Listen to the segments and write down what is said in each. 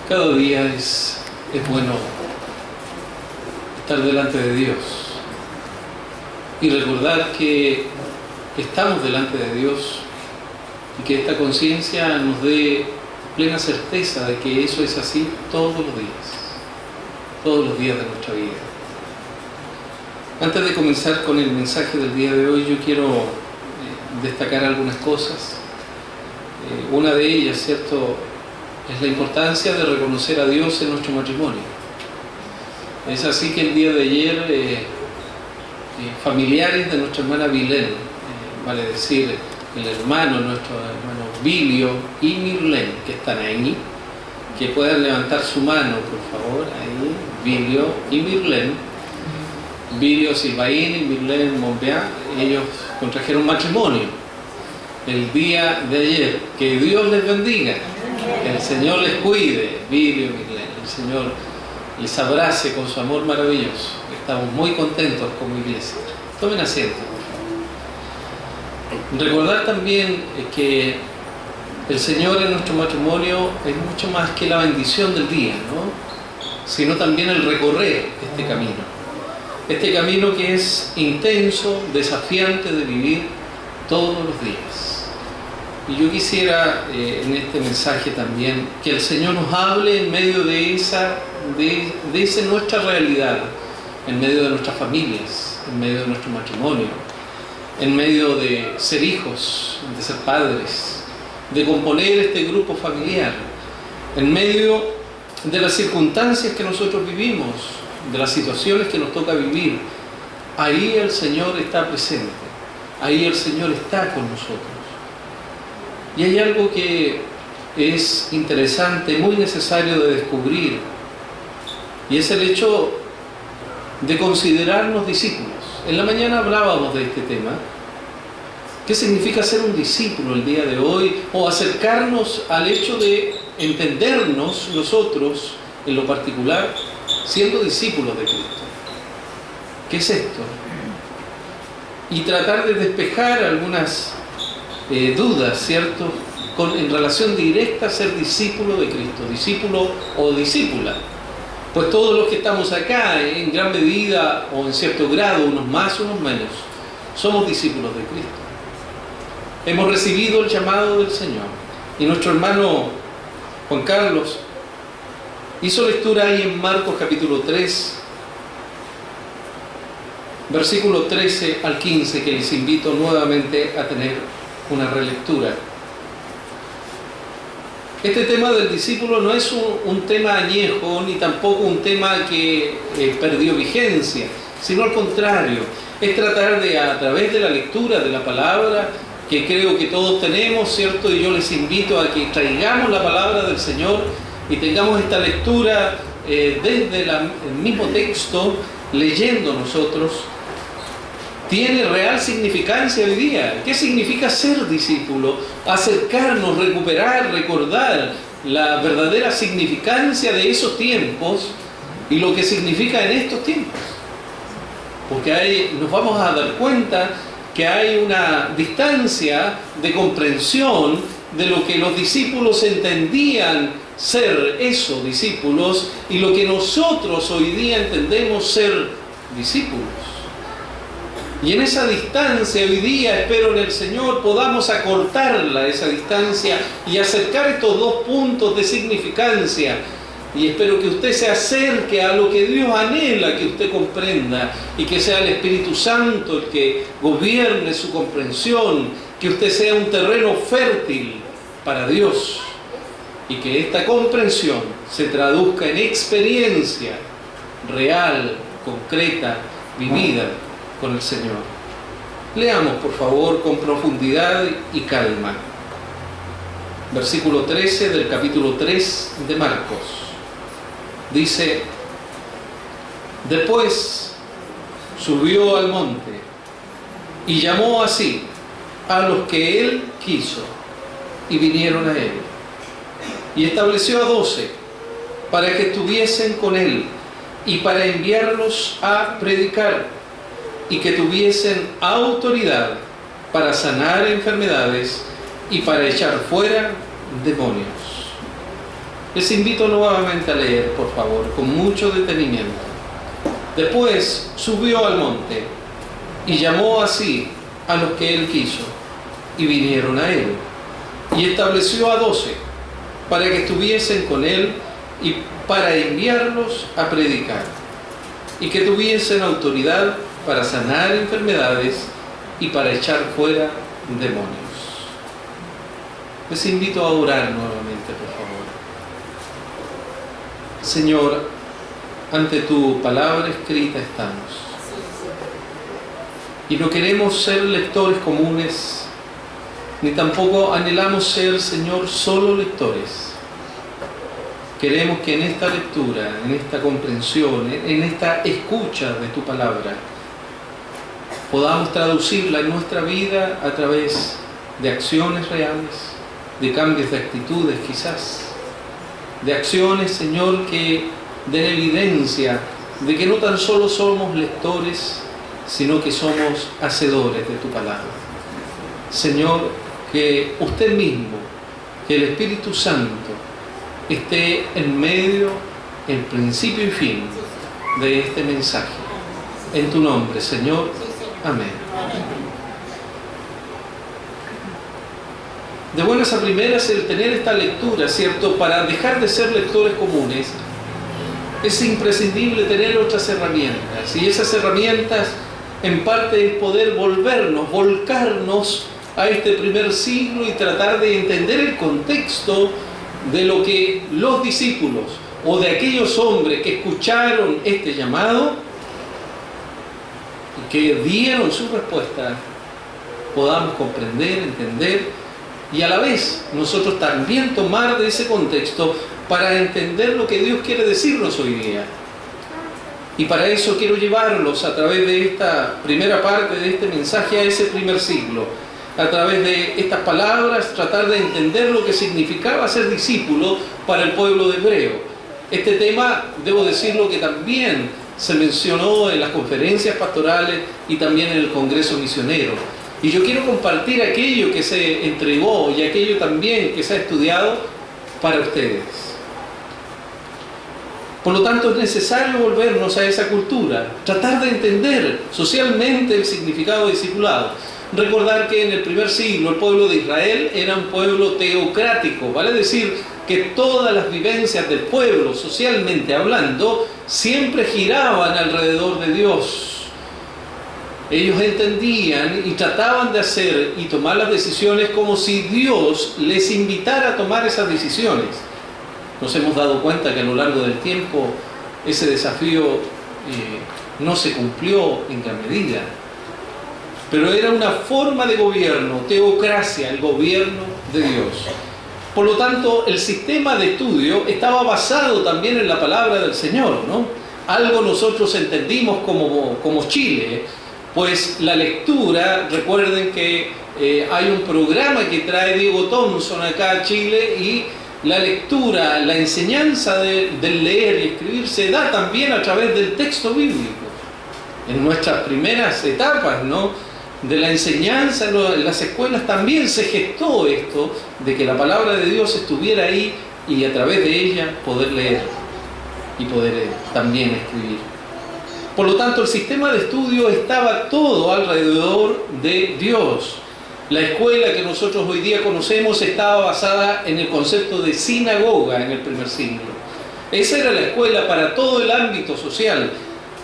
Cada día es bueno estar delante de Dios y recordar que estamos delante de Dios y que esta conciencia nos dé plena certeza de que eso es así todos los días de nuestra vida. Antes de comenzar con el mensaje del día de hoy, yo quiero destacar algunas cosas. Una de ellas, ¿cierto?, es la importancia de reconocer a Dios en nuestro matrimonio. Es así que el día de ayer, familiares de nuestra hermana Vilén, vale decir, nuestro hermano Bilio y Mirlén, que están ahí, que puedan levantar su mano, por favor, ahí, Bilio y Mirlén. Bilio Silvaín y Mirlén Monbeá, ellos contrajeron matrimonio el día de ayer. Que Dios les bendiga, que el Señor les cuide, Bilio y Mirlén, el Señor les abrace con su amor maravilloso. Estamos muy contentos como iglesia. Tomen asiento, por favor. Recordar también que el Señor en nuestro matrimonio es mucho más que la bendición del día, ¿no?, sino también el recorrer este camino. Este camino que es intenso, desafiante de vivir todos los días. Y yo quisiera en este mensaje también que el Señor nos hable en medio de esa nuestra realidad, en medio de nuestras familias, en medio de nuestro matrimonio, en medio de ser hijos, de ser padres, de componer este grupo familiar, en medio de las circunstancias que nosotros vivimos, de las situaciones que nos toca vivir. Ahí el Señor está presente, ahí el Señor está con nosotros. Y hay algo que es interesante, muy necesario de descubrir, y es el hecho de considerarnos discípulos. En la mañana hablábamos de este tema. ¿Qué significa ser un discípulo el día de hoy? O acercarnos al hecho de entendernos nosotros, en lo particular, siendo discípulos de Cristo. ¿Qué es esto? Y tratar de despejar algunas dudas, ¿cierto?, en relación directa a ser discípulo de Cristo, discípulo o discípula. Pues todos los que estamos acá, en gran medida o en cierto grado, unos más, unos menos, somos discípulos de Cristo. Hemos recibido el llamado del Señor. Y nuestro hermano Juan Carlos hizo lectura ahí en Marcos capítulo 3, versículo 13 al 15, que les invito nuevamente a tener una relectura. Este tema del discípulo no es un tema añejo, ni tampoco un tema que perdió vigencia, sino al contrario, es tratar de, a través de la lectura de la palabra, que creo que todos tenemos, ¿cierto? Y yo les invito a que traigamos la palabra del Señor y tengamos esta lectura desde el mismo texto, leyendo nosotros. Tiene real significancia hoy día. ¿Qué significa ser discípulo? Acercarnos, recuperar, recordar la verdadera significancia de esos tiempos y lo que significa en estos tiempos. Porque nos vamos a dar cuenta que hay una distancia de comprensión de lo que los discípulos entendían ser discípulos, y lo que nosotros hoy día entendemos ser discípulos. Y en esa distancia hoy día, espero en el Señor, podamos acortarla, esa distancia, y acercar estos dos puntos de significancia. Y espero que usted se acerque a lo que Dios anhela que usted comprenda, y que sea el Espíritu Santo el que gobierne su comprensión, que usted sea un terreno fértil para Dios, y que esta comprensión se traduzca en experiencia real, concreta, vivida con el Señor. Leamos, por favor, con profundidad y calma. Versículo 13 del capítulo 3 de Marcos. Dice: después subió al monte y llamó así a los que él quiso, y vinieron a él. Y estableció a 12 para que estuviesen con él y para enviarlos a predicar, y que tuviesen autoridad para sanar enfermedades y para echar fuera demonios. Les invito nuevamente a leer, por favor, con mucho detenimiento. Después subió al monte y llamó así a los que él quiso, y vinieron a él. Y estableció a 12 para que estuviesen con él y para enviarlos a predicar, y que tuviesen autoridad para sanar enfermedades y para echar fuera demonios. Les invito a orar nuevamente, por favor. Señor, ante tu palabra escrita estamos. Y no queremos ser lectores comunes, ni tampoco anhelamos ser, Señor, solo lectores. Queremos que en esta lectura, en esta comprensión, en esta escucha de tu palabra, podamos traducirla en nuestra vida a través de acciones reales, de cambios de actitudes quizás, de acciones, Señor, que den evidencia de que no tan solo somos lectores, sino que somos hacedores de tu palabra. Señor, que usted mismo, que el Espíritu Santo, esté en medio, en principio y fin de este mensaje. En tu nombre, Señor. Amén. De buenas a primeras, el tener esta lectura, ¿cierto? Para dejar de ser lectores comunes, es imprescindible tener otras herramientas. Y esas herramientas, en parte, es poder volcarnos a este primer siglo y tratar de entender el contexto de lo que los discípulos o de aquellos hombres que escucharon este llamado y que dieron su respuesta, podamos comprender, entender y a la vez nosotros también tomar de ese contexto para entender lo que Dios quiere decirnos hoy día. Y para eso quiero llevarlos a través de esta primera parte de este mensaje a ese primer siglo. A través de estas palabras, tratar de entender lo que significaba ser discípulo para el pueblo de hebreo. Este tema, debo decirlo, que también se mencionó en las conferencias pastorales y también en el Congreso Misionero. Y yo quiero compartir aquello que se entregó y aquello también que se ha estudiado para ustedes. Por lo tanto, es necesario volvernos a esa cultura, tratar de entender socialmente el significado de discipulado. Recordar que en el primer siglo el pueblo de Israel era un pueblo teocrático, vale decir que todas las vivencias del pueblo, socialmente hablando, siempre giraban alrededor de Dios. Ellos entendían y trataban de hacer y tomar las decisiones como si Dios les invitara a tomar esas decisiones. Nos hemos dado cuenta que a lo largo del tiempo ese desafío no se cumplió en gran medida. Pero era una forma de gobierno, teocracia, el gobierno de Dios. Por lo tanto, el sistema de estudio estaba basado también en la palabra del Señor, ¿no? Algo nosotros entendimos como Chile, pues la lectura, recuerden que hay un programa que trae Diego Thompson acá a Chile y la lectura, la enseñanza del leer y escribir se da también a través del texto bíblico. En nuestras primeras etapas, ¿no?, de la enseñanza en las escuelas también se gestó esto de que la palabra de Dios estuviera ahí y a través de ella poder leer y poder también escribir. Por lo tanto, el sistema de estudio estaba todo alrededor de Dios. La escuela que nosotros hoy día conocemos estaba basada en el concepto de sinagoga en el primer siglo. Esa era la escuela para todo el ámbito social.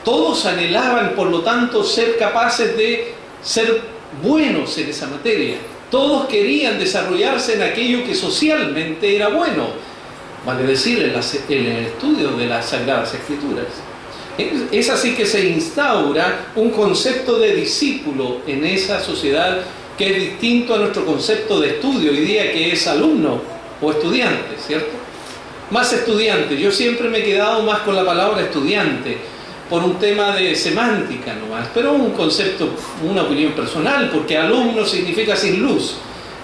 Todos anhelaban, por lo tanto, ser capaces de ser buenos en esa materia. Todos querían desarrollarse en aquello que socialmente era bueno, vale decir, en el estudio de las Sagradas Escrituras. Es así que se instaura un concepto de discípulo en esa sociedad que es distinto a nuestro concepto de estudio hoy día, que es alumno o estudiante, ¿cierto? Más estudiante. Yo siempre me he quedado más con la palabra estudiante, por un tema de semántica nomás, pero un concepto, una opinión personal, porque alumno significa sin luz,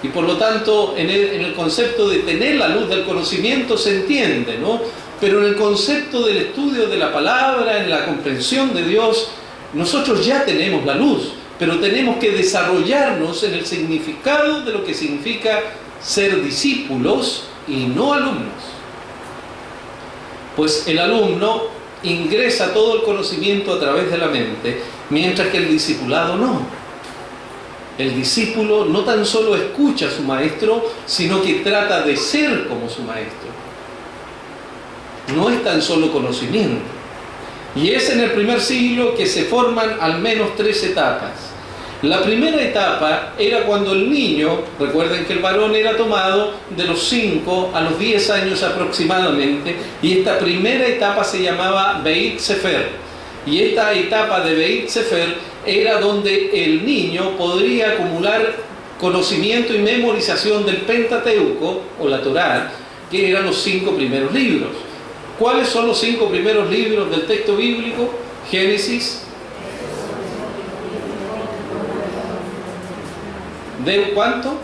y por lo tanto en el concepto de tener la luz del conocimiento se entiende, ¿no? Pero en el concepto del estudio de la palabra, en la comprensión de Dios, nosotros ya tenemos la luz, pero tenemos que desarrollarnos en el significado de lo que significa ser discípulos y no alumnos. Pues el alumno ingresa todo el conocimiento a través de la mente, mientras que el discipulado no. El discípulo no tan solo escucha a su maestro, sino que trata de ser como su maestro. No es tan solo conocimiento. Y es en el primer siglo que se forman al menos 3 etapas. La primera etapa era cuando el niño, recuerden que el varón era tomado de los 5 a los 10 años aproximadamente, y esta primera etapa se llamaba Beit Sefer. Y esta etapa de Beit Sefer era donde el niño podría acumular conocimiento y memorización del Pentateuco, o la Torá, que eran los 5 primeros libros. ¿Cuáles son los 5 primeros libros del texto bíblico? Génesis, ¿cuánto?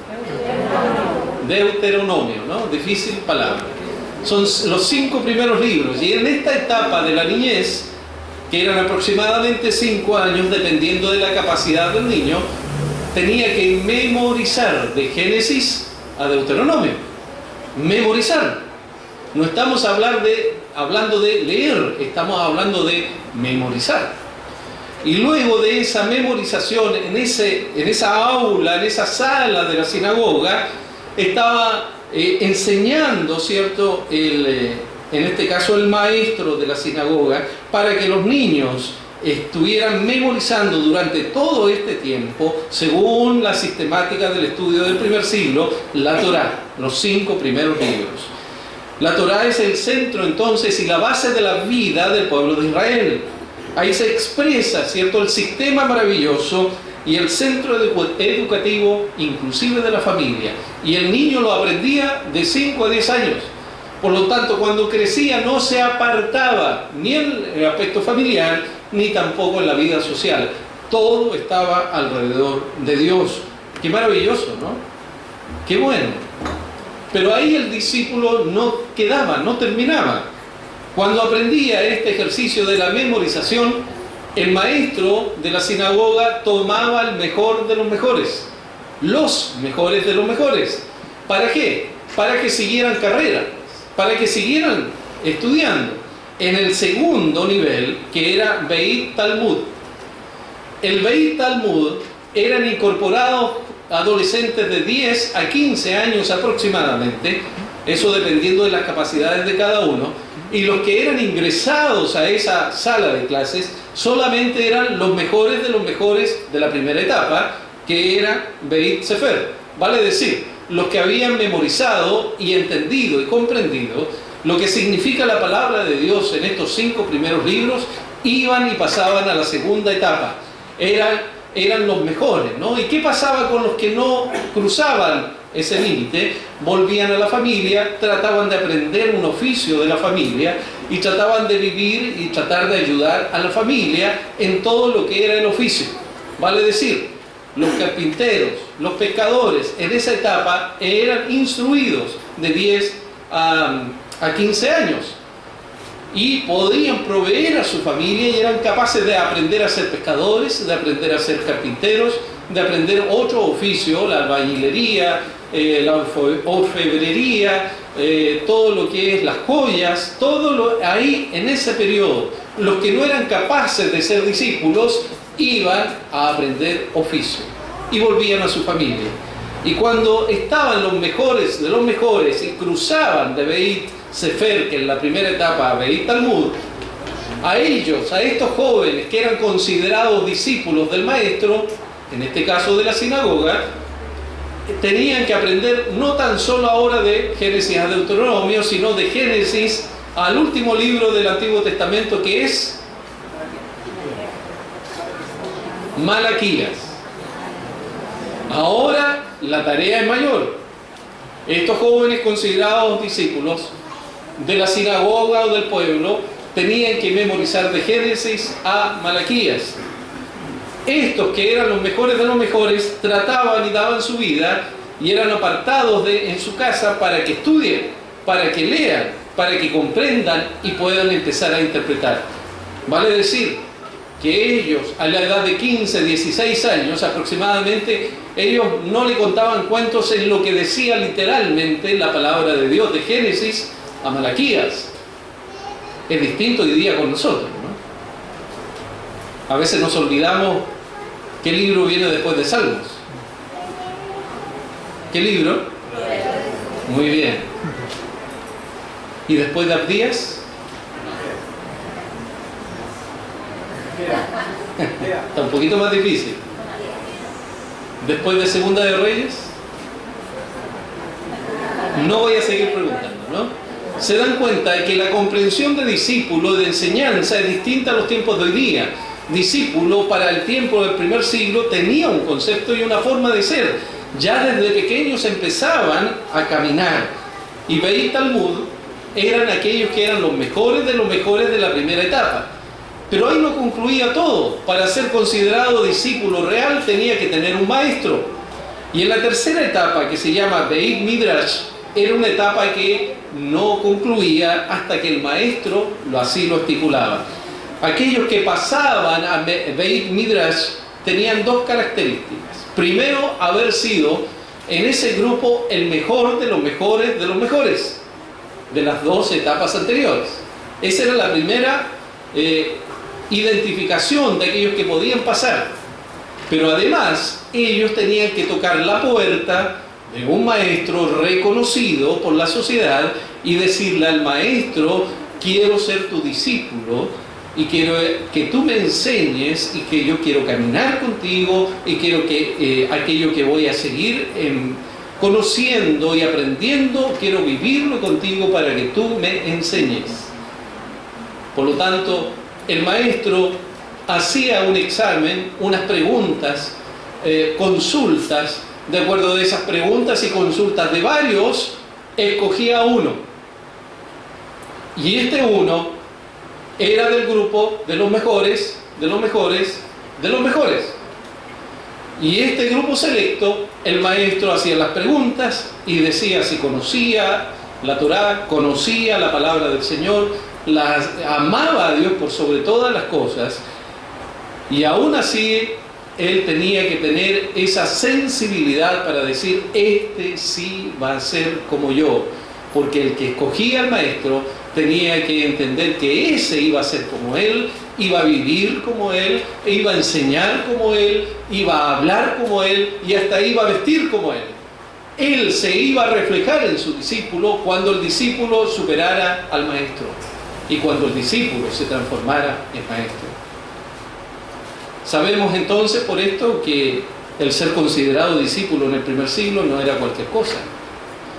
Deuteronomio, ¿no? Difícil palabra. Son los 5 primeros libros. Y en esta etapa de la niñez, que eran aproximadamente 5 años, dependiendo de la capacidad del niño, tenía que memorizar de Génesis a Deuteronomio. Memorizar. No estamos hablando de leer, estamos hablando de memorizar. Y luego de esa memorización, en esa aula, en esa sala de la sinagoga, estaba enseñando, ¿cierto?, en este caso el maestro de la sinagoga, para que los niños estuvieran memorizando durante todo este tiempo, según la sistemática del estudio del primer siglo, la Torá, los 5 primeros libros. La Torá es el centro entonces y la base de la vida del pueblo de Israel. Ahí se expresa, ¿cierto?, el sistema maravilloso y el centro educativo, inclusive de la familia. Y el niño lo aprendía de 5 a 10 años. Por lo tanto, cuando crecía no se apartaba ni en el aspecto familiar, ni tampoco en la vida social. Todo estaba alrededor de Dios. Qué maravilloso, ¿no? Qué bueno. Pero ahí el discípulo no quedaba, no terminaba. Cuando aprendía este ejercicio de la memorización, el maestro de la sinagoga tomaba el mejor de los mejores, los mejores de los mejores. ¿Para qué? Para que siguieran carrera, para que siguieran estudiando. En el segundo nivel, que era Beit Talmud. El Beit Talmud eran incorporados adolescentes de 10 a 15 años aproximadamente, eso dependiendo de las capacidades de cada uno. Y los que eran ingresados a esa sala de clases solamente eran los mejores de la primera etapa, que era Beit Sefer. Vale decir, los que habían memorizado y entendido y comprendido lo que significa la palabra de Dios en estos 5 primeros libros, iban y pasaban a la segunda etapa. Eran los mejores, ¿no? ¿Y qué pasaba con los que no cruzaban ese límite? Volvían a la familia, trataban de aprender un oficio de la familia y trataban de vivir y tratar de ayudar a la familia en todo lo que era el oficio. Vale decir, los carpinteros, los pescadores en esa etapa eran instruidos de 10 a 15 años y podían proveer a su familia y eran capaces de aprender a ser pescadores, de aprender a ser carpinteros, de aprender otro oficio, la albañilería, la orfebrería, todo lo que es las joyas, ahí en ese periodo. Los que no eran capaces de ser discípulos iban a aprender oficio y volvían a su familia. Y cuando estaban los mejores de los mejores y cruzaban de Beit Sefer, que en la primera etapa, a Beit Talmud, a ellos, a estos jóvenes que eran considerados discípulos del maestro, en este caso de la sinagoga, tenían que aprender no tan solo ahora de Génesis a Deuteronomio, sino de Génesis al último libro del Antiguo Testamento, que es Malaquías. Ahora la tarea es mayor. Estos jóvenes considerados discípulos de la sinagoga o del pueblo tenían que memorizar de Génesis a Malaquías. Estos que eran los mejores de los mejores trataban y daban su vida y eran apartados en su casa para que estudien, para que lean, para que comprendan y puedan empezar a interpretar. Vale decir que ellos, a la edad de 15, 16 años aproximadamente, ellos no le contaban cuentos en lo que decía literalmente la palabra de Dios, de Génesis a Malaquías. es distinto hoy día con nosotros, ¿no? A veces nos olvidamos qué libro viene después de Salmos. ¿Qué libro? Muy bien. ¿Y después de Abdías? Está un poquito más difícil. ¿Después de Segunda de Reyes? No voy a seguir preguntando, ¿no? Se dan cuenta de que la comprensión de discípulo, de enseñanza, es distinta a los tiempos de hoy día. Discípulo para el tiempo del primer siglo tenía un concepto y una forma de ser. Ya desde pequeños empezaban a caminar. Y Beit Talmud eran aquellos que eran los mejores de la primera etapa. Pero ahí no concluía todo. Para ser considerado discípulo real tenía que tener un maestro. Y en la tercera etapa, que se llama Beit Midrash, era una etapa que no concluía hasta que el maestro así lo estipulaba. Aquellos que pasaban a Beit Midrash tenían dos características. Primero, haber sido en ese grupo el mejor de los mejores de los mejores de las dos etapas anteriores. Esa era la primera identificación de aquellos que podían pasar. Pero además, ellos tenían que tocar la puerta de un maestro reconocido por la sociedad y decirle al maestro: quiero ser tu discípulo y quiero que tú me enseñes, y que yo quiero caminar contigo, y quiero que aquello que voy a seguir conociendo y aprendiendo, quiero vivirlo contigo para que tú me enseñes. Por lo tanto, el maestro hacía un examen, unas preguntas, consultas. De acuerdo a esas preguntas y consultas de varios, escogía uno. Y este uno era del grupo de los mejores, de los mejores, de los mejores. Y este grupo selecto, el maestro hacía las preguntas y decía si conocía la Torá, conocía la palabra del Señor, amaba a Dios por sobre todas las cosas. Y aún así, él tenía que tener esa sensibilidad para decir: este sí va a ser como yo. Porque el que escogía al maestro tenía que entender que ese iba a ser como él, iba a vivir como él, iba a enseñar como él, iba a hablar como él y hasta iba a vestir como él. Él se iba a reflejar en su discípulo cuando el discípulo superara al maestro y cuando el discípulo se transformara en maestro. Sabemos entonces por esto que el ser considerado discípulo en el primer siglo no era cualquier cosa.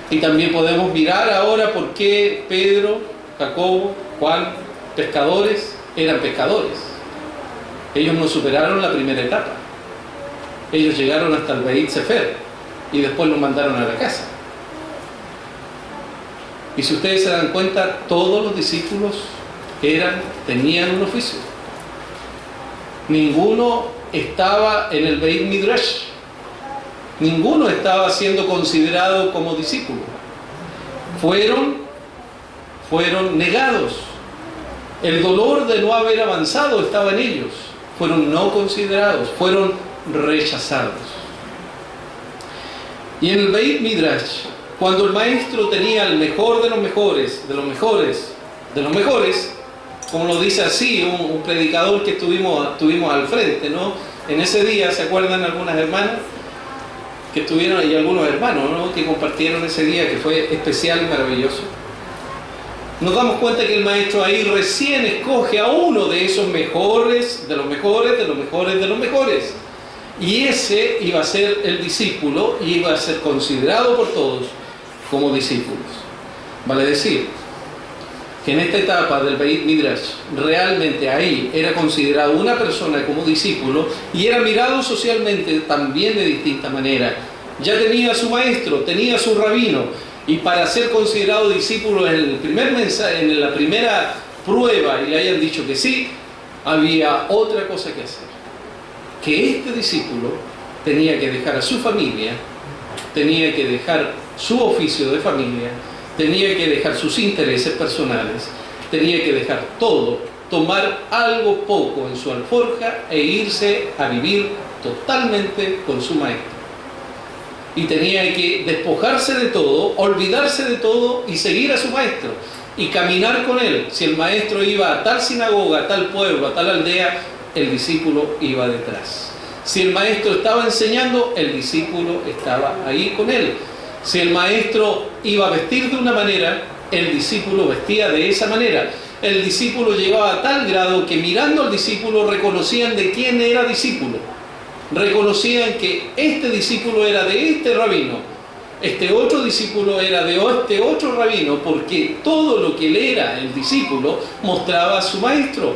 Y también podemos mirar ahora por qué Pedro, Jacobo, Juan, pescadores, eran pescadores. Ellos no superaron la primera etapa. Ellos llegaron hasta el Beit Sefer y después los mandaron a la casa. Y si ustedes se dan cuenta, todos los discípulos tenían un oficio. Ninguno estaba en el Beit Midrash. Ninguno estaba siendo considerado como discípulo. Fueron negados. El dolor de no haber avanzado estaba en ellos. Fueron no considerados, fueron rechazados. Y en el Beit Midrash, cuando el maestro tenía el mejor de los mejores, de los mejores, de los mejores, como lo dice así un predicador que tuvimos al frente, ¿no? En ese día, ¿se acuerdan algunas hermanas que estuvieron y algunos hermanos, ¿no?, que compartieron ese día, que fue especial y maravilloso? Nos damos cuenta que el maestro ahí recién escoge a uno de esos mejores, de los mejores, de los mejores, de los mejores. Y ese iba a ser el discípulo y iba a ser considerado por todos como discípulos. Vale decir que en esta etapa del Beit Midrash, realmente ahí era considerado una persona como discípulo y era mirado socialmente también de distinta manera. Ya tenía su maestro, tenía su rabino, y para ser considerado discípulo en el primer mensaje, en la primera prueba, y le hayan dicho que sí, había otra cosa que hacer. Que este discípulo tenía que dejar a su familia, tenía que dejar su oficio de familia, tenía que dejar sus intereses personales, tenía que dejar todo, tomar algo poco en su alforja e irse a vivir totalmente con su maestro. Y tenía que despojarse de todo, olvidarse de todo y seguir a su maestro. y caminar con él. Si el maestro iba a tal sinagoga, a tal pueblo, a tal aldea, el discípulo iba detrás. Si el maestro estaba enseñando, el discípulo estaba ahí con él. Si el maestro iba a vestir de una manera, el discípulo vestía de esa manera. El discípulo llegaba a tal grado que mirando al discípulo reconocían de quién era discípulo. Reconocían que este discípulo era de este rabino, este otro discípulo era de este otro rabino, porque todo lo que él era, el discípulo, mostraba a su maestro.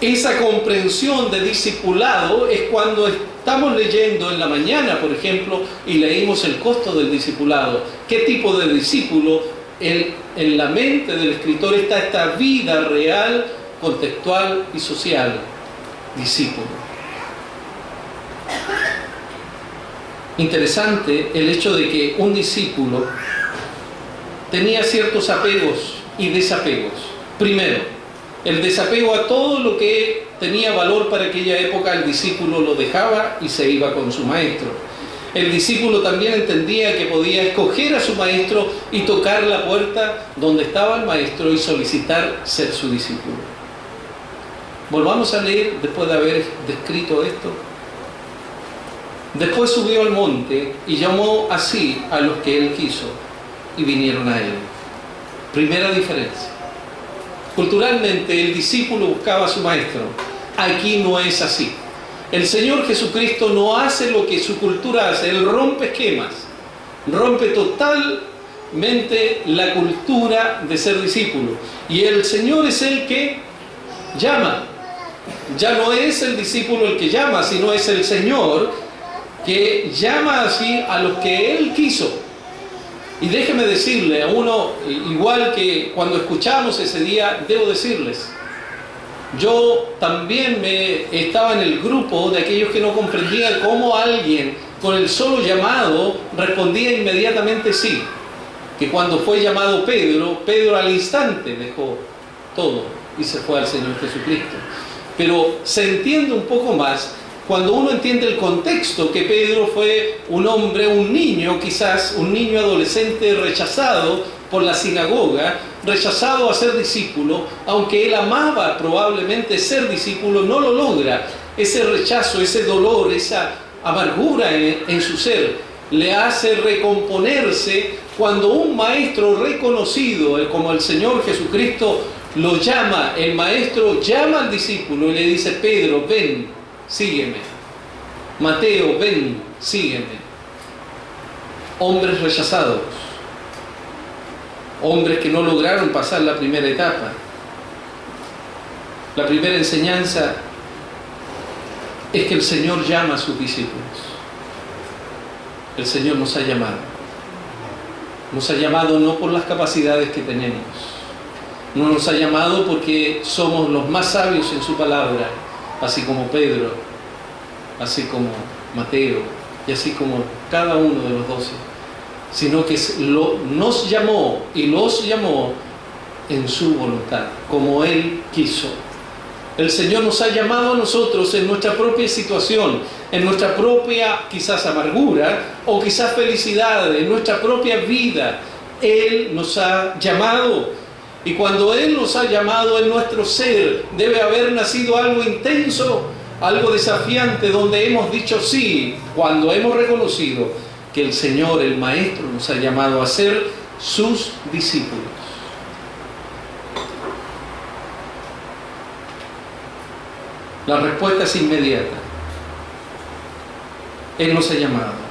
Esa comprensión de discipulado es cuando estamos leyendo en la mañana, por ejemplo, y leímos el costo del discipulado. ¿Qué tipo de discípulo? En la mente del escritor está esta vida real, contextual y social. Discípulo. Interesante el hecho de que un discípulo tenía ciertos apegos y desapegos. Primero, el desapego a todo lo que tenía valor para aquella época, el discípulo lo dejaba y se iba con su maestro. El discípulo también entendía que podía escoger a su maestro y tocar la puerta donde estaba el maestro y solicitar ser su discípulo. Volvamos a leer después de haber descrito esto. Después subió al monte y llamó así a los que él quiso y vinieron a él. Primera diferencia. Culturalmente el discípulo buscaba a su maestro. Aquí no es así. El Señor Jesucristo no hace lo que su cultura hace. Él rompe esquemas. Rompe totalmente la cultura de ser discípulo. Y el Señor es el que llama. Ya no es el discípulo el que llama, sino es el Señor que llama así a los que Él quiso. Y déjeme decirle a uno, igual que cuando escuchamos ese día, debo decirles, yo también estaba en el grupo de aquellos que no comprendían cómo alguien con el solo llamado respondía inmediatamente sí. Que cuando fue llamado Pedro, Pedro al instante dejó todo y se fue al Señor Jesucristo. Pero se entiende un poco más cuando uno entiende el contexto, que Pedro fue un hombre, un niño, quizás un niño adolescente rechazado por la sinagoga, rechazado a ser discípulo, aunque él amaba probablemente ser discípulo, no lo logra. Ese rechazo, ese dolor, esa amargura en su ser, le hace recomponerse cuando un maestro reconocido, como el Señor Jesucristo, lo llama. El maestro llama al discípulo y le dice: Pedro, ven, sígueme. Mateo, ven, sígueme. Hombres rechazados, hombres que no lograron pasar la primera etapa. La primera enseñanza es que el Señor llama a sus discípulos. El Señor nos ha llamado. Nos ha llamado no por las capacidades que tenemos. No nos ha llamado porque somos los más sabios en su palabra, así como Pedro, así como Mateo y así como cada uno de los 12, sino que nos llamó y los llamó en su voluntad, como Él quiso. El Señor nos ha llamado a nosotros en nuestra propia situación, en nuestra propia quizás amargura o quizás felicidad, en nuestra propia vida. Él nos ha llamado. Y cuando Él nos ha llamado, en nuestro ser debe haber nacido algo intenso, algo desafiante, donde hemos dicho sí, cuando hemos reconocido que el Señor, el Maestro, nos ha llamado a ser sus discípulos. La respuesta es inmediata. Él nos ha llamado.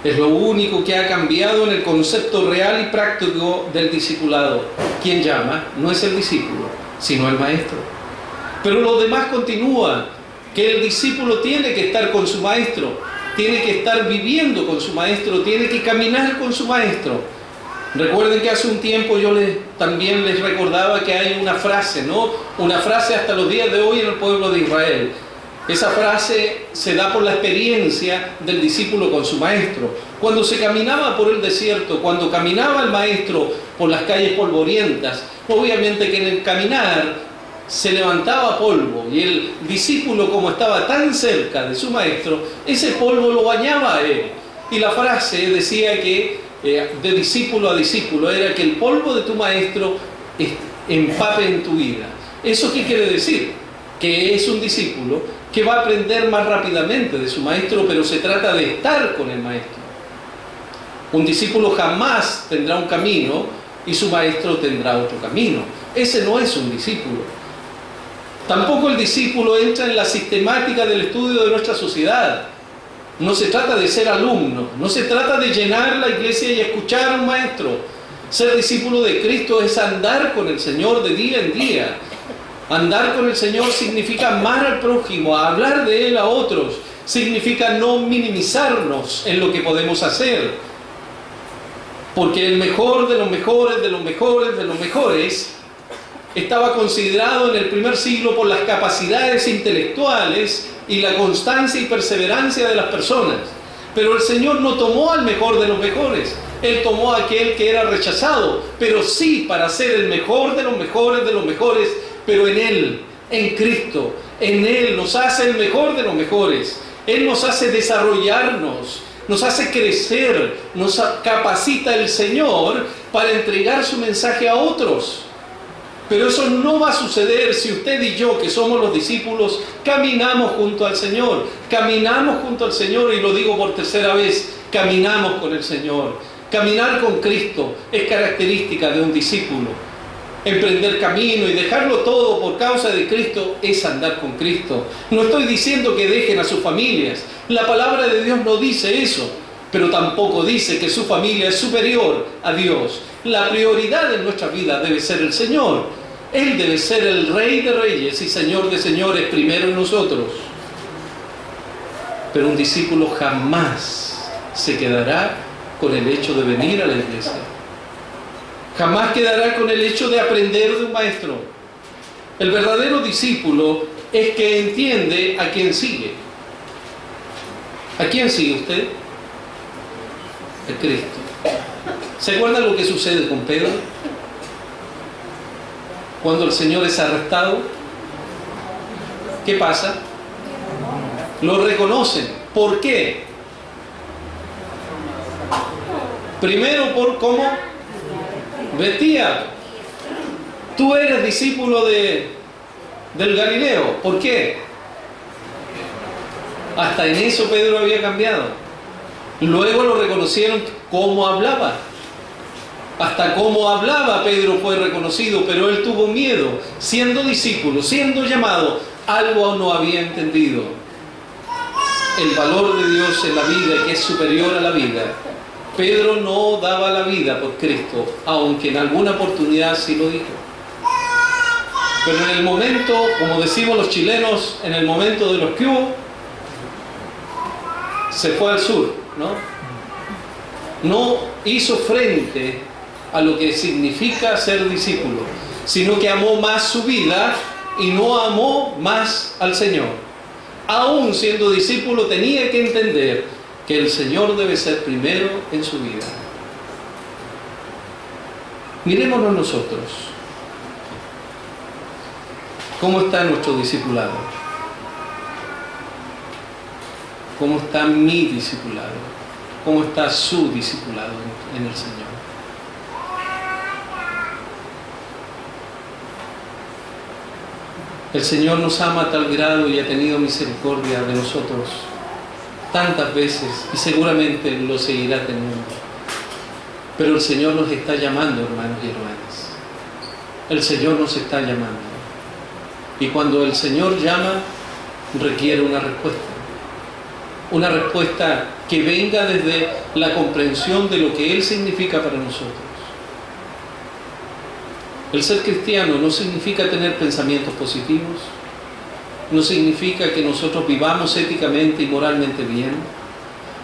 Es lo único que ha cambiado en el concepto real y práctico del discipulado. Quien llama no es el discípulo, sino el maestro. Pero lo demás continúa, que el discípulo tiene que estar con su maestro, tiene que estar viviendo con su maestro, tiene que caminar con su maestro. Recuerden que hace un tiempo yo también les recordaba que hay una frase, ¿no? Una frase hasta los días de hoy en el pueblo de Israel. Esa frase se da por la experiencia del discípulo con su maestro. Cuando se caminaba por el desierto, cuando caminaba el maestro por las calles polvorientas, obviamente que en el caminar se levantaba polvo y el discípulo, como estaba tan cerca de su maestro, ese polvo lo bañaba a él. Y la frase decía que de discípulo a discípulo, era que el polvo de tu maestro empape en tu vida. ¿Eso qué quiere decir? Que es un discípulo que va a aprender más rápidamente de su maestro, pero se trata de estar con el maestro. Un discípulo jamás tendrá un camino y su maestro tendrá otro camino. Ese no es un discípulo. Tampoco el discípulo entra en la sistemática del estudio de nuestra sociedad. No se trata de ser alumno, no se trata de llenar la iglesia y escuchar a un maestro. Ser discípulo de Cristo es andar con el Señor de día en día. Andar con el Señor significa amar al prójimo, hablar de Él a otros. Significa no minimizarnos en lo que podemos hacer. Porque el mejor de los mejores, de los mejores, de los mejores, estaba considerado en el primer siglo por las capacidades intelectuales y la constancia y perseverancia de las personas. Pero el Señor no tomó al mejor de los mejores. Él tomó a aquel que era rechazado, pero sí para ser el mejor de los mejores, pero en Él, en Cristo. En Él nos hace el mejor de los mejores. Él nos hace desarrollarnos, nos hace crecer, nos capacita el Señor para entregar su mensaje a otros. Pero eso no va a suceder si usted y yo, que somos los discípulos, caminamos junto al Señor. Caminamos junto al Señor, y lo digo por tercera vez, caminamos con el Señor. Caminar con Cristo es característica de un discípulo. Emprender camino y dejarlo todo por causa de Cristo es andar con Cristo. No estoy diciendo que dejen a sus familias. La palabra de Dios no dice eso, pero tampoco dice que su familia es superior a Dios. La prioridad en nuestra vida debe ser el Señor. Él debe ser el Rey de Reyes y Señor de Señores primero en nosotros. Pero un discípulo jamás se quedará con el hecho de venir a la iglesia. Jamás quedará con el hecho de aprender de un maestro. El verdadero discípulo es que entiende a quién sigue. ¿A quién sigue usted? A Cristo. ¿Se acuerdan lo que sucede con Pedro? Cuando el Señor es arrestado, ¿qué pasa? Lo reconocen. ¿Por qué? Primero por cómo vestía. Tú eres discípulo del Galileo. ¿Por qué? Hasta en eso Pedro había cambiado. Luego lo reconocieron cómo hablaba. Hasta cómo hablaba Pedro fue reconocido, pero él tuvo miedo. Siendo discípulo, siendo llamado, algo no había entendido. El valor de Dios en la vida, que es superior a la vida. Pedro no daba la vida por Cristo, aunque en alguna oportunidad sí lo dijo. Pero en el momento, como decimos los chilenos, en el momento de los que hubo, se fue al sur, ¿no? No hizo frente a lo que significa ser discípulo, sino que amó más su vida y no amó más al Señor. Aún siendo discípulo tenía que entender que el Señor debe ser primero en su vida. Mirémonos nosotros. ¿Cómo está nuestro discipulado? ¿Cómo está mi discipulado? ¿Cómo está su discipulado en el Señor? El Señor nos ama a tal grado y ha tenido misericordia de nosotros tantas veces, y seguramente lo seguirá teniendo. Pero el Señor nos está llamando, hermanos y hermanas. El Señor nos está llamando. Y cuando el Señor llama, requiere una respuesta. Una respuesta que venga desde la comprensión de lo que Él significa para nosotros. El ser cristiano no significa tener pensamientos positivos, no significa que nosotros vivamos éticamente y moralmente bien.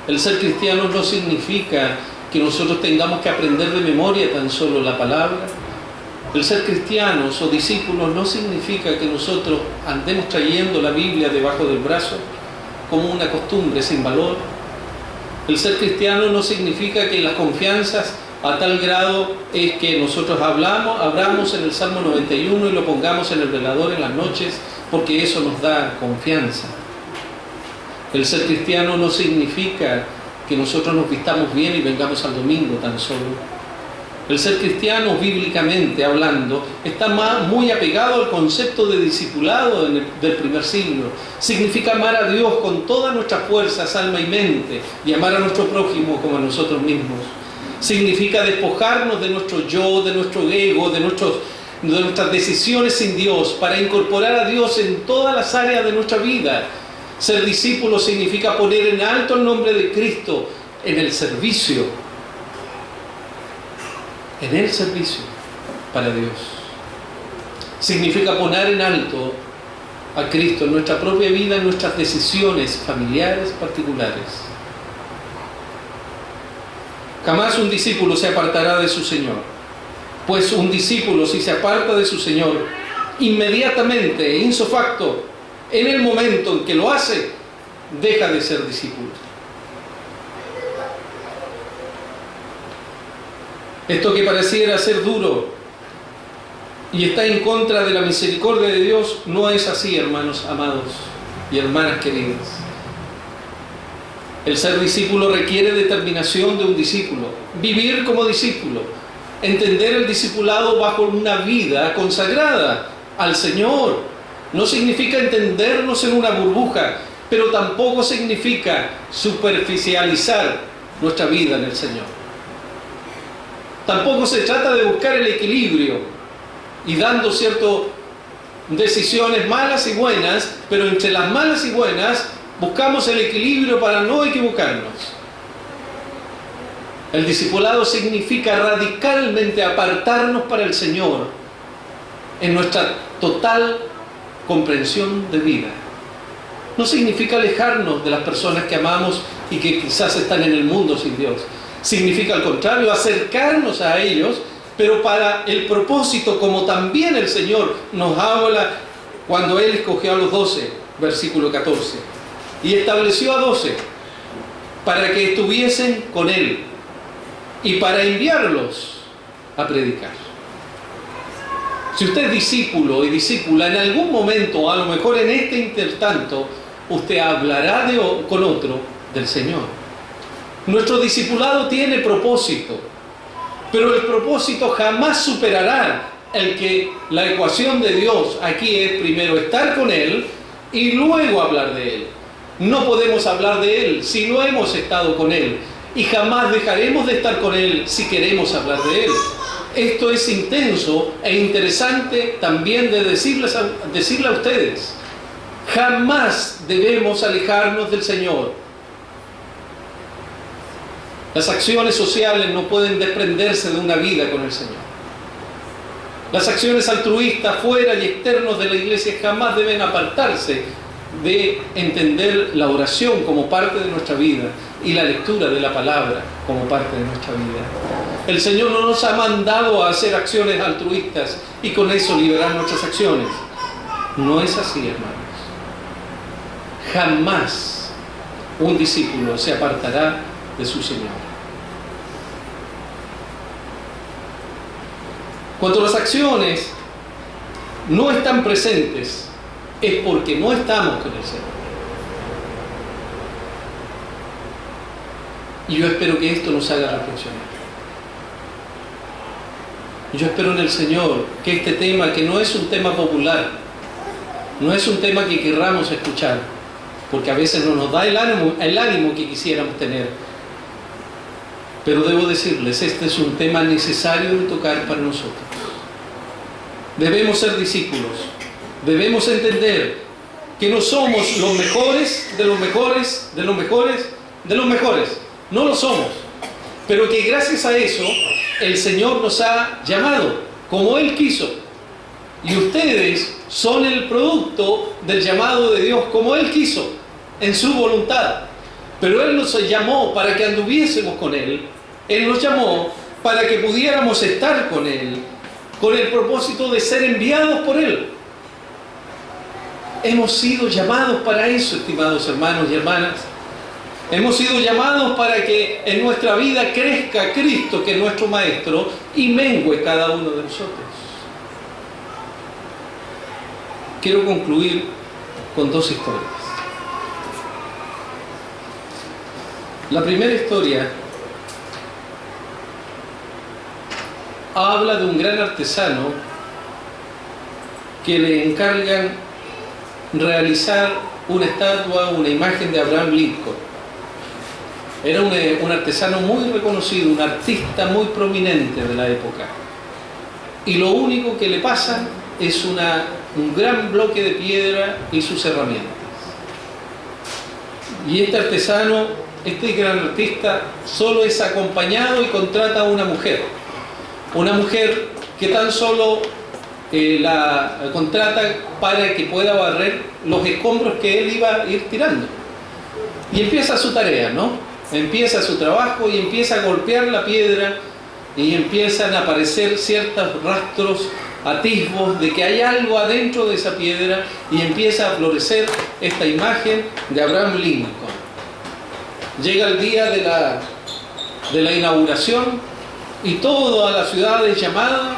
El ser cristiano no significa que nosotros tengamos que aprender de memoria tan solo la palabra. El ser cristianos o discípulos no significa que nosotros andemos trayendo la Biblia debajo del brazo como una costumbre sin valor. El ser cristiano no significa que las confianzas a tal grado es que nosotros abramos en el Salmo 91 y lo pongamos en el velador en las noches, porque eso nos da confianza. El ser cristiano no significa que nosotros nos vistamos bien y vengamos al domingo tan solo. El ser cristiano, bíblicamente hablando, está muy apegado al concepto de discipulado del primer siglo. Significa amar a Dios con todas nuestras fuerzas, alma y mente, y amar a nuestro prójimo como a nosotros mismos. Significa despojarnos de nuestro yo, de nuestro ego, de nuestras decisiones sin Dios, para incorporar a Dios en todas las áreas de nuestra vida. Ser discípulo significa poner en alto el nombre de Cristo en el servicio. En el servicio para Dios. Significa poner en alto a Cristo en nuestra propia vida, en nuestras decisiones familiares particulares. Jamás un discípulo se apartará de su Señor, pues un discípulo, si se aparta de su Señor, inmediatamente, ipso facto, en el momento en que lo hace, deja de ser discípulo. Esto que pareciera ser duro y está en contra de la misericordia de Dios, no es así, hermanos amados y hermanas queridas. El ser discípulo requiere determinación de un discípulo, vivir como discípulo, entender el discipulado bajo una vida consagrada al Señor. No significa entendernos en una burbuja, pero tampoco significa superficializar nuestra vida en el Señor. Tampoco se trata de buscar el equilibrio y dando ciertas decisiones malas y buenas, pero entre las malas y buenas buscamos el equilibrio para no equivocarnos. El discipulado significa radicalmente apartarnos para el Señor en nuestra total comprensión de vida. No significa alejarnos de las personas que amamos y que quizás están en el mundo sin Dios. Significa al contrario, acercarnos a ellos, pero para el propósito, como también el Señor nos habla cuando Él escogió a los 12, versículo 14, y estableció a 12 para que estuviesen con Él y para enviarlos a predicar. Si usted es discípulo y discípula, en algún momento, a lo mejor en este intertanto, usted hablará con otro del Señor. Nuestro discipulado tiene propósito, pero el propósito jamás superará el que la ecuación de Dios aquí es primero estar con Él y luego hablar de Él. No podemos hablar de Él si no hemos estado con Él, y jamás dejaremos de estar con Él si queremos hablar de Él. Esto es intenso e interesante también de decirle a ustedes. Jamás debemos alejarnos del Señor. Las acciones sociales no pueden desprenderse de una vida con el Señor. Las acciones altruistas fuera y externos de la iglesia jamás deben apartarse de entender la oración como parte de nuestra vida y la lectura de la palabra como parte de nuestra vida. El Señor no nos ha mandado a hacer acciones altruistas y con eso liberar nuestras acciones. No es así, hermanos. Jamás un discípulo se apartará de su Señor. Cuando las acciones no están presentes, es porque no estamos con el Señor. Y yo espero que esto nos haga reflexionar. Yo espero en el Señor que este tema, que no es un tema popular, no es un tema que querramos escuchar, porque a veces no nos da el ánimo que quisiéramos tener. Pero debo decirles, este es un tema necesario de tocar para nosotros. Debemos ser discípulos. Debemos entender que no somos los mejores de los mejores, de los mejores, de los mejores. No lo somos. Pero que gracias a eso, el Señor nos ha llamado como Él quiso. Y ustedes son el producto del llamado de Dios como Él quiso, en su voluntad. Pero Él nos llamó para que anduviésemos con Él. Él nos llamó para que pudiéramos estar con Él, con el propósito de ser enviados por Él. Hemos sido llamados para eso, estimados hermanos y hermanas. Hemos sido llamados para que en nuestra vida crezca Cristo, que es nuestro Maestro, y mengue cada uno de nosotros. Quiero concluir con dos historias. La primera historia habla de un gran artesano que le encargan realizar una estatua, una imagen de Abraham Lincoln. Era un artesano muy reconocido, un artista muy prominente de la época. Y lo único que le pasa es un gran bloque de piedra y sus herramientas. Y este artesano, este gran artista, solo es acompañado y contrata a una mujer que tan solo la contrata para que pueda barrer los escombros que él iba a ir tirando. Y empieza su tarea, ¿no? Empieza su trabajo y empieza a golpear la piedra y empiezan a aparecer ciertos rastros, atisbos de que hay algo adentro de esa piedra y empieza a florecer esta imagen de Abraham Lincoln. Llega el día de la inauguración y toda la ciudad es llamada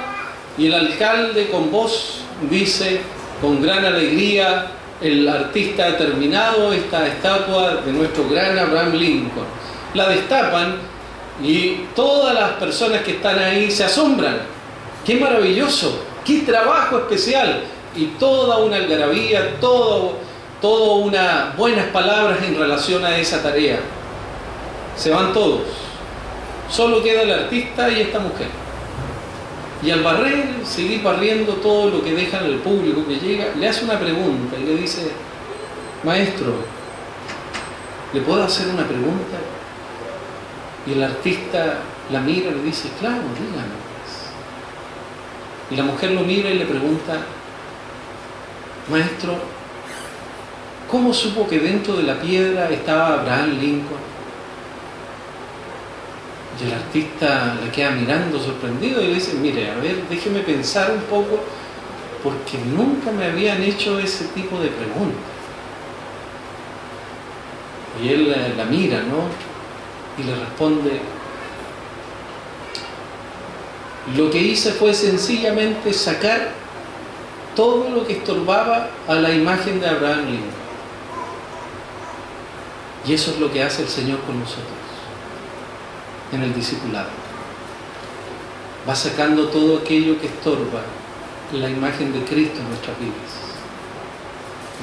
y el alcalde con voz dice con gran alegría: el artista ha terminado esta estatua de nuestro gran Abraham Lincoln. La destapan y todas las personas que están ahí se asombran. ¡Qué maravilloso! ¡Qué trabajo especial! Y toda una algarabía, todo unas buenas palabras en relación a esa tarea. Se van todos. Solo queda el artista y esta mujer. Y al barrer, seguir barriendo todo lo que dejan el público que llega, le hace una pregunta y le dice: maestro, ¿le puedo hacer una pregunta? Y el artista la mira y le dice: claro, dígame. Y la mujer lo mira y le pregunta: maestro, ¿cómo supo que dentro de la piedra estaba Abraham Lincoln? Y el artista le queda mirando sorprendido y le dice: mire, a ver, déjeme pensar un poco, porque nunca me habían hecho ese tipo de preguntas. Y él la mira, ¿no? Y le responde: lo que hice fue sencillamente sacar todo lo que estorbaba a la imagen de Abraham Lincoln. Y eso es lo que hace el Señor con nosotros en el discipulado. Va sacando todo aquello que estorba la imagen de Cristo en nuestras vidas.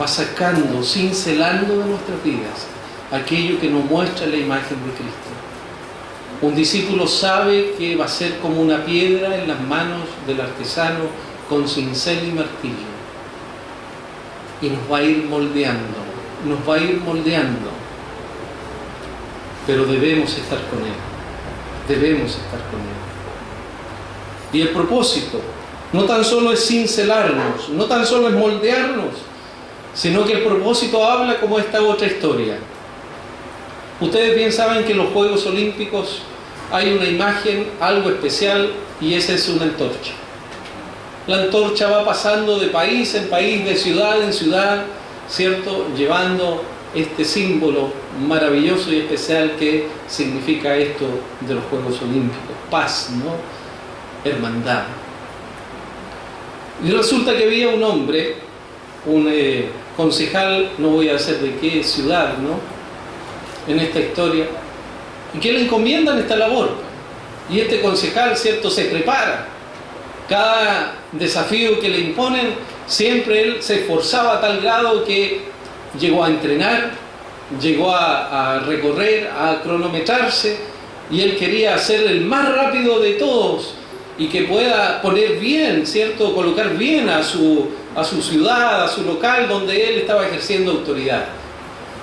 Va sacando, cincelando de nuestras vidas aquello que nos muestra la imagen de Cristo. Un discípulo sabe que va a ser como una piedra en las manos del artesano con cincel y martillo. Y nos va a ir moldeando, nos va a ir moldeando. Pero debemos estar con Él. Debemos estar con Él. Y el propósito no tan solo es cincelarnos, no tan solo es moldearnos, sino que el propósito habla como esta otra historia. Ustedes bien saben que en los Juegos Olímpicos hay una imagen, algo especial, y esa es una antorcha. La antorcha va pasando de país en país, de ciudad en ciudad, ¿cierto? Llevando este símbolo maravilloso y especial que significa esto de los Juegos Olímpicos: paz, ¿no? Hermandad. Y resulta que había un hombre, un concejal, no voy a decir de qué ciudad, ¿no?, en esta historia, y que le encomiendan esta labor. Y este concejal, ¿cierto?, se prepara. Cada desafío que le imponen, siempre él se esforzaba a tal grado que llegó a entrenar, llegó a recorrer, a cronometrarse, y él quería ser el más rápido de todos y que pueda poner bien, ¿cierto?, colocar bien a su ciudad, a su local donde él estaba ejerciendo autoridad.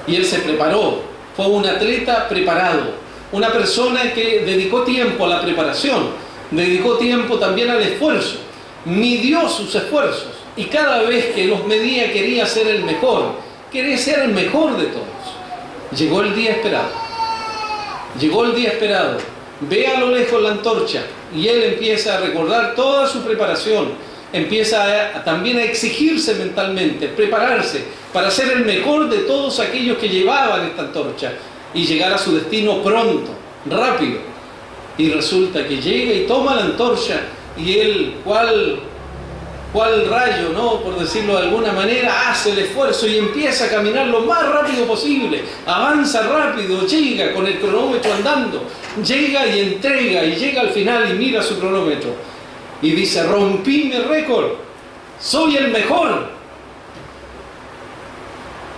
Y él se preparó, fue un atleta preparado, una persona que dedicó tiempo a la preparación, dedicó tiempo también al esfuerzo, midió sus esfuerzos y cada vez que los medía quería ser el mejor, quería ser el mejor de todos. Llegó el día esperado, llegó el día esperado, ve a lo lejos la antorcha y él empieza a recordar toda su preparación, empieza también a exigirse mentalmente, prepararse para ser el mejor de todos aquellos que llevaban esta antorcha y llegar a su destino pronto, rápido. Y resulta que llega y toma la antorcha y él, cual cual rayo, ¿no?, por decirlo de alguna manera, hace el esfuerzo y empieza a caminar lo más rápido posible, avanza rápido, llega con el cronómetro andando, llega y entrega y llega al final y mira su cronómetro y dice: rompí mi récord, soy el mejor.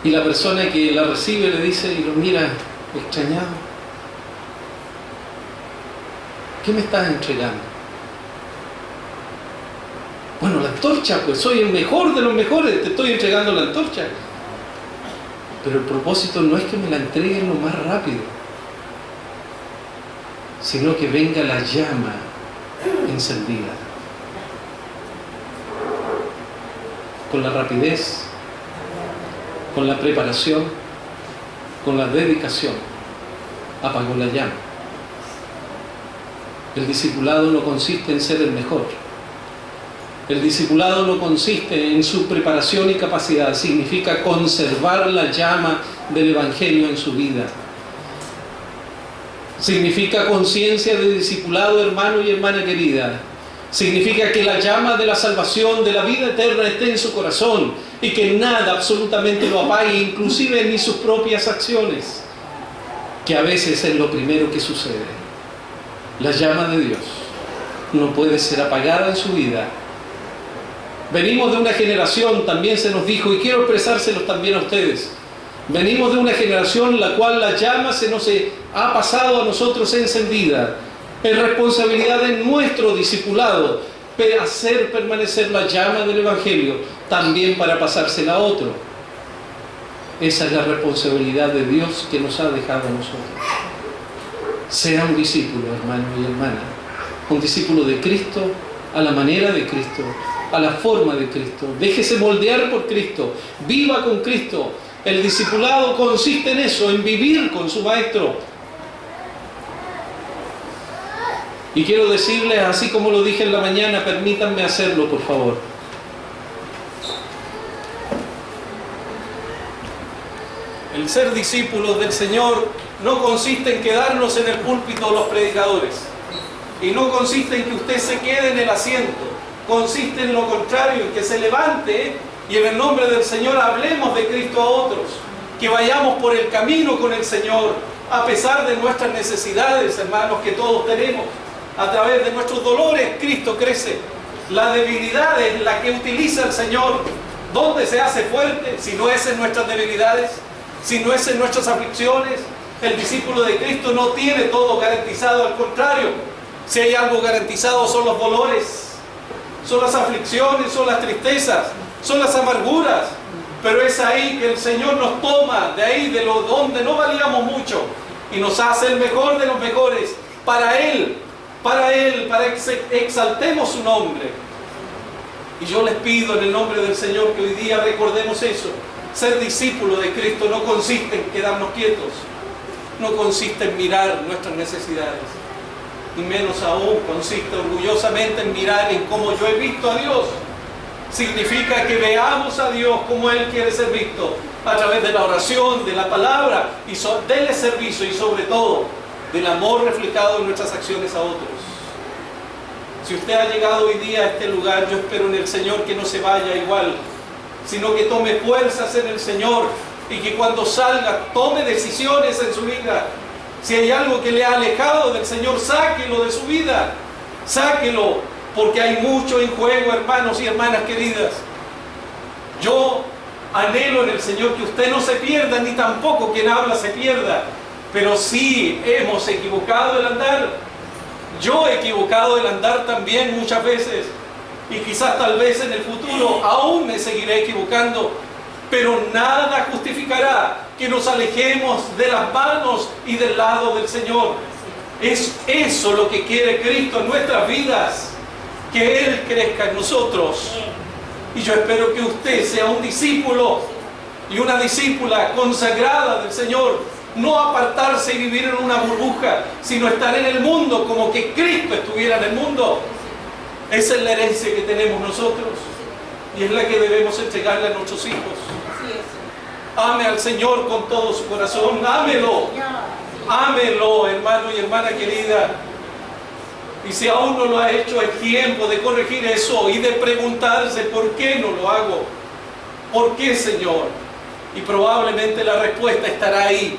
Y la persona que la recibe le dice y lo mira extrañado: ¿qué me estás entregando? Bueno, la antorcha, pues soy el mejor de los mejores, te estoy entregando la antorcha. Pero el propósito no es que me la entreguen lo más rápido, sino que venga la llama encendida. Con la rapidez, con la preparación, con la dedicación, apagó la llama. El discipulado no consiste en ser el mejor. El discipulado no consiste en su preparación y capacidad, significa conservar la llama del Evangelio en su vida. Significa conciencia de discipulado, hermano y hermana querida. Significa que la llama de la salvación, de la vida eterna, esté en su corazón y que nada absolutamente lo apague, inclusive ni sus propias acciones, que a veces es lo primero que sucede. La llama de Dios no puede ser apagada en su vida. Venimos de una generación, también se nos dijo, y quiero expresárselos también a ustedes, venimos de una generación en la cual la llama se nos ha pasado a nosotros encendida. Es responsabilidad de nuestro discipulado hacer permanecer la llama del Evangelio, también para pasársela a otro. Esa es la responsabilidad de Dios que nos ha dejado a nosotros. Sea un discípulo, hermano y hermana, un discípulo de Cristo, a la manera de Cristo, a la forma de Cristo. Déjese moldear por Cristo, viva con Cristo. El discipulado consiste en eso, en vivir con su Maestro. Y quiero decirles, así como lo dije en la mañana, permítanme hacerlo, por favor. El ser discípulos del Señor no consiste en quedarnos en el púlpito los predicadores. Y no consiste en que usted se quede en el asiento. Consiste en lo contrario, en que se levante y en el nombre del Señor hablemos de Cristo a otros. Que vayamos por el camino con el Señor, a pesar de nuestras necesidades, hermanos, que todos tenemos. A través de nuestros dolores, Cristo crece. La debilidad es la que utiliza el Señor. ¿Dónde se hace fuerte? Si no es en nuestras debilidades, si no es en nuestras aflicciones. El discípulo de Cristo no tiene todo garantizado, al contrario. Si hay algo garantizado son los dolores, son las aflicciones, son las tristezas, son las amarguras. Pero es ahí que el Señor nos toma, de ahí, de donde no valíamos mucho, y nos hace el mejor de los mejores, para Él, para que exaltemos su nombre. Y yo les pido en el nombre del Señor que hoy día recordemos eso. Ser discípulo de Cristo no consiste en quedarnos quietos, no consiste en mirar nuestras necesidades, y menos aún consiste orgullosamente en mirar en cómo yo he visto a Dios. Significa que veamos a Dios como Él quiere ser visto, a través de la oración, de la palabra, y del servicio, y sobre todo del amor reflejado en nuestras acciones a otros. Si usted ha llegado hoy día a este lugar, yo espero en el Señor que no se vaya igual, sino que tome fuerzas en el Señor, y que cuando salga tome decisiones en su vida. Si hay algo que le ha alejado del Señor, sáquelo de su vida, sáquelo, porque hay mucho en juego, hermanos y hermanas queridas. Yo anhelo en el Señor que usted no se pierda, ni tampoco quien habla se pierda, pero sí hemos equivocado el andar. Yo he equivocado el andar también muchas veces, y quizás tal vez en el futuro aún me seguiré equivocando, pero nada justificará que nos alejemos de las manos y del lado del Señor. Es eso lo que quiere Cristo en nuestras vidas, que Él crezca en nosotros. Y yo espero que usted sea un discípulo y una discípula consagrada del Señor. No apartarse y vivir en una burbuja, sino estar en el mundo como que Cristo estuviera en el mundo. Esa es la herencia que tenemos nosotros, y es la que debemos entregarle a nuestros hijos. Ame al Señor con todo su corazón, ámelo, ámelo, hermano y hermana querida. Y si aún no lo ha hecho, es tiempo de corregir eso y de preguntarse, ¿por qué no lo hago? ¿Por qué, Señor? Y probablemente la respuesta estará ahí.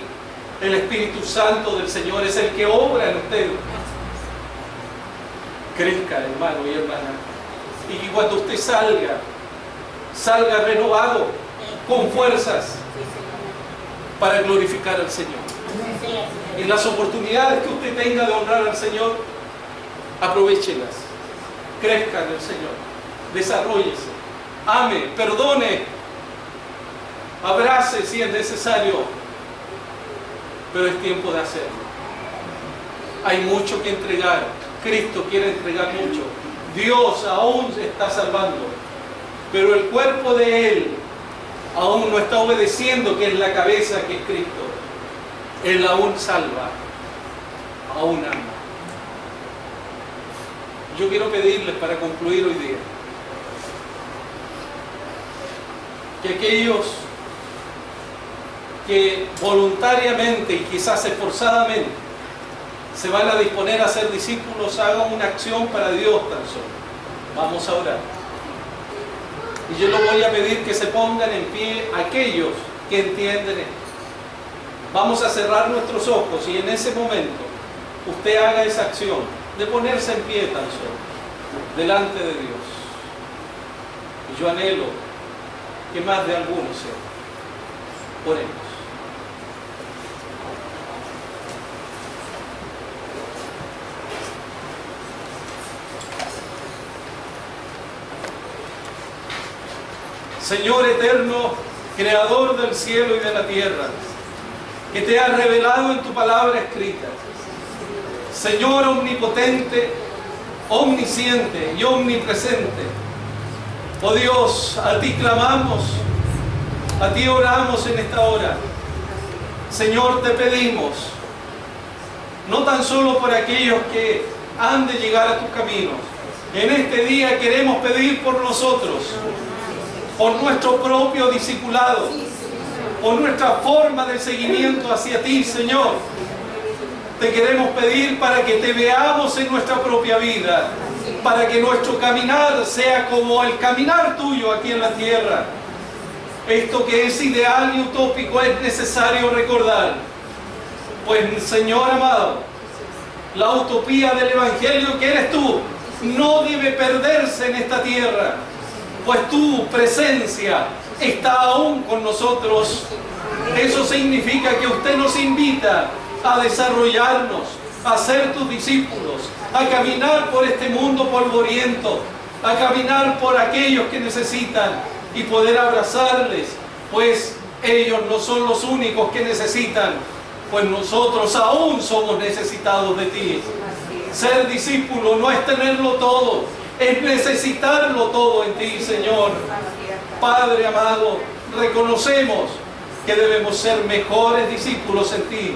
El Espíritu Santo del Señor es el que obra en usted. Crezca, hermano y hermana. Y que cuando usted salga renovado, con fuerzas, para glorificar al Señor. Y las oportunidades que usted tenga de honrar al Señor, aprovéchelas. Crezca en el Señor. Desarróllese. Ame, perdone. Abrace si es necesario. Pero es tiempo de hacerlo. Hay mucho que entregar. Cristo quiere entregar mucho. Dios aún está salvando. Pero el cuerpo de Él aún no está obedeciendo, que es la cabeza, que es Cristo. Él aún salva. Aún ama. Yo quiero pedirles para concluir hoy día que aquellos que voluntariamente y quizás esforzadamente se van a disponer a ser discípulos, hagan una acción para Dios tan solo. Vamos a orar. Y yo les voy a pedir que se pongan en pie aquellos que entienden esto. Vamos a cerrar nuestros ojos y en ese momento usted haga esa acción de ponerse en pie tan solo delante de Dios. Y yo anhelo que más de algunos sean. Oremos. Señor eterno, creador del cielo y de la tierra, que te has revelado en tu palabra escrita. Señor omnipotente, omnisciente y omnipresente. Oh Dios, a ti clamamos, a ti oramos en esta hora. Señor, te pedimos, no tan solo por aquellos que han de llegar a tus caminos. En este día queremos pedir por nosotros, por nuestro propio discipulado, por nuestra forma de seguimiento hacia ti, Señor. Te queremos pedir para que te veamos en nuestra propia vida, para que nuestro caminar sea como el caminar tuyo aquí en la tierra. Esto que es ideal y utópico es necesario recordar, pues, Señor amado, la utopía del Evangelio que eres tú no debe perderse en esta tierra, pues tu presencia está aún con nosotros. Eso significa que usted nos invita a desarrollarnos, a ser tus discípulos, a caminar por este mundo polvoriento, a caminar por aquellos que necesitan y poder abrazarles, pues ellos no son los únicos que necesitan, pues nosotros aún somos necesitados de ti. Ser discípulo no es tenerlo todo, es necesitarlo todo en ti, Señor. Padre amado, reconocemos que debemos ser mejores discípulos en ti.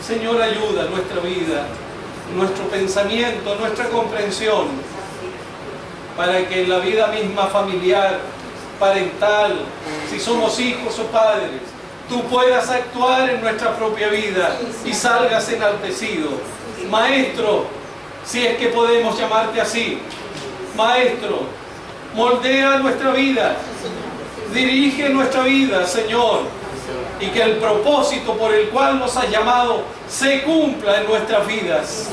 Señor, ayuda nuestra vida, nuestro pensamiento, nuestra comprensión, para que en la vida misma familiar, parental, si somos hijos o padres, tú puedas actuar en nuestra propia vida y salgas enaltecido. Maestro, si es que podemos llamarte así, Maestro, moldea nuestra vida, dirige nuestra vida, Señor, y que el propósito por el cual nos has llamado se cumpla en nuestras vidas.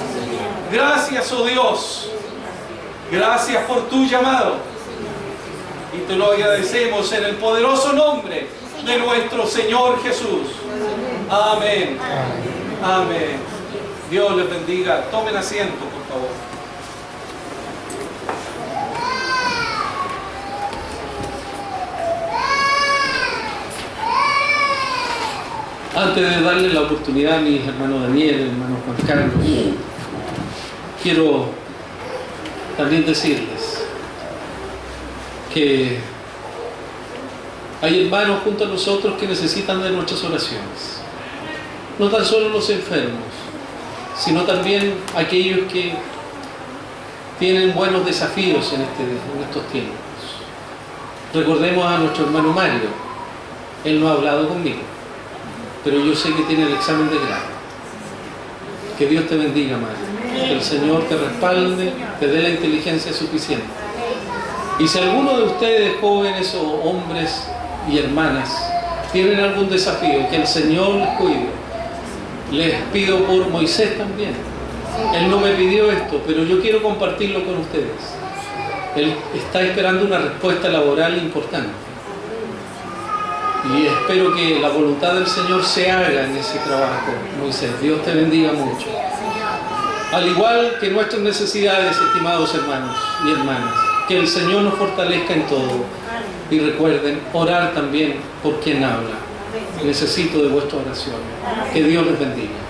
Gracias, oh Dios, gracias por tu llamado, y te lo agradecemos en el poderoso nombre de nuestro Señor Jesús. Amén. Amén. Dios les bendiga. Tomen asiento, por favor. Antes de darle la oportunidad a mis hermanos Daniel, hermano Juan Carlos, quiero también decirles que hay hermanos junto a nosotros que necesitan de nuestras oraciones. No tan solo los enfermos, sino también aquellos que tienen buenos desafíos en estos tiempos. Recordemos a nuestro hermano Mario. Él no ha hablado conmigo, pero yo sé que tiene el examen de grado. Que Dios te bendiga, Mario. Que el Señor te respalde, te dé la inteligencia suficiente. Y si alguno de ustedes, jóvenes o hombres y hermanas, tienen algún desafío, que el Señor les cuide. Les pido por Moisés también. Él no me pidió esto, pero yo quiero compartirlo con ustedes. Él está esperando una respuesta laboral importante. Y espero que la voluntad del Señor se haga en ese trabajo, Moisés. Dios te bendiga mucho. Al igual que nuestras necesidades, estimados hermanos y hermanas, que el Señor nos fortalezca en todo. Y recuerden, orar también por quien habla. Necesito de vuestra oración. Que Dios les bendiga.